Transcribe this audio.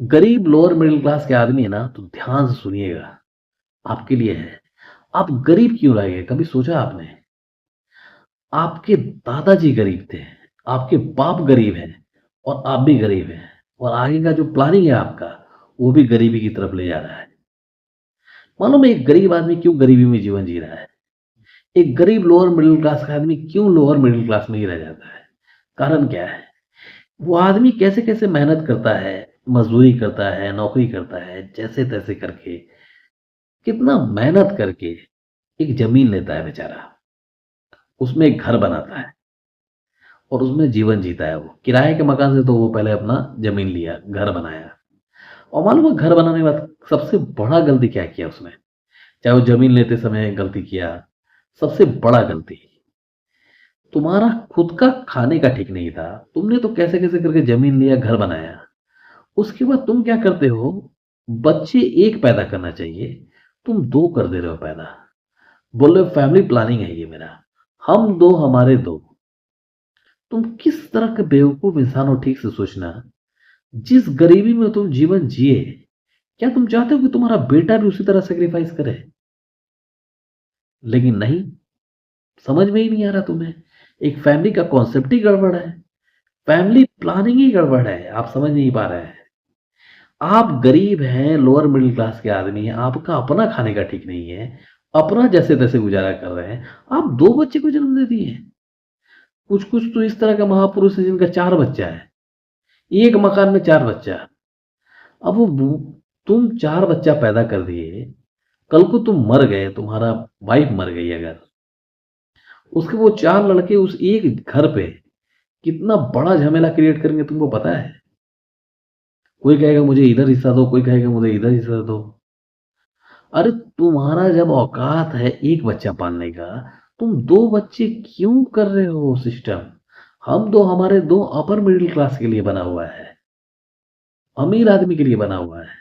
गरीब lower middle class के आदमी है ना, तो ध्यान से सुनिएगा, आपके लिए है। आप गरीब क्यों रह गए, कभी सोचा आपने? आपके दादाजी गरीब थे, आपके बाप गरीब हैं और आप भी गरीब हैं और आगे का जो प्लानिंग है आपका, वो भी गरीबी की तरफ ले जा रहा है। मालूम है एक गरीब आदमी क्यों गरीबी में जीवन जी रहा है? एक गरीब लोअर मिडिल क्लास का आदमी क्यों लोअर मिडिल क्लास में ही रह जाता है? कारण क्या है? वो आदमी कैसे-कैसे मेहनत करता है, मज़दूरी करता है, नौकरी करता है, जैसे-तैसे करके, कितना मेहनत करके एक ज़मीन लेता है बेचारा, उसमें एक घर बनाता है और उसमें जीवन जीता है वो। किराए के मकान से तो वो पहले अपना ज़मीन लिया, घर बनाया और मालूम है घर बनाने के बाद सबसे बड़ा गलती क्या किया उसने? चाहे वो ज़मीन लेते समय गलती किया, सबसे बड़ा गलती, तुम्हारा खुद का खाने का ठीक नहीं था। तुमने तो कैसे-कैसे करके ज़मीन लिया, घर बनाया। उसके बाद तुम क्या करते हो, बच्चे 1 पैदा करना चाहिए, तुम 2 कर दे रहे हो पैदा। बोल रहे हो फैमिली प्लानिंग है ये मेरा, हम 2 हमारे 2। तुम किस तरह के बेवकूफ़ इंसान हो ठीक से सोचना। जिस गरीबी में तुम जीवन जिए, क्या तुम चाहते हो कि तुम्हारा बेटा भी उसी तरह सैक्रिफाइस करे? लेकिन नहीं, समझ में ही नहीं आ रहा तुम्हें। एक फैमिली का कॉन्सेप्ट ही गड़बड़ है, फैमिली प्लानिंग ही गड़बड़ है, आप समझ नहीं पा रहे हैं। आप गरीब हैं, लोअर मिडिल क्लास के आदमी हैं, आपका अपना खाने का ठीक नहीं है, अपना जैसे-तैसे गुज़ारा कर रहे हैं, आप 2 बच्चे को जन्म दे दिए। कुछ-कुछ तो इस तरह का महापुरुष है जिनका 4 बच्चा है, एक मकान में 4 बच्चा। अब वो बु तुम 4 बच्चा पैदा कर दिए, कल को तुम मर गए, तुम्हारा वाइफ़ मर गई अगर, उसके वो 4 लड़के उस एक घर पे कितना बड़ा झमेला क्रिएट करेंगे तुमको पता है? कोई कहेगा मुझे इधर हिस्सा दो, कोई कहेगा मुझे इधर हिस्सा दो। अरे तुम्हारा जब औकात है एक बच्चा पालने का, तुम 2 बच्चे क्यों कर रहे हो सिस्टम? हम 2 हमारे 2 अपर मिडिल क्लास के लिए बना हुआ है, अमीर आदमी के लिए बना हुआ है।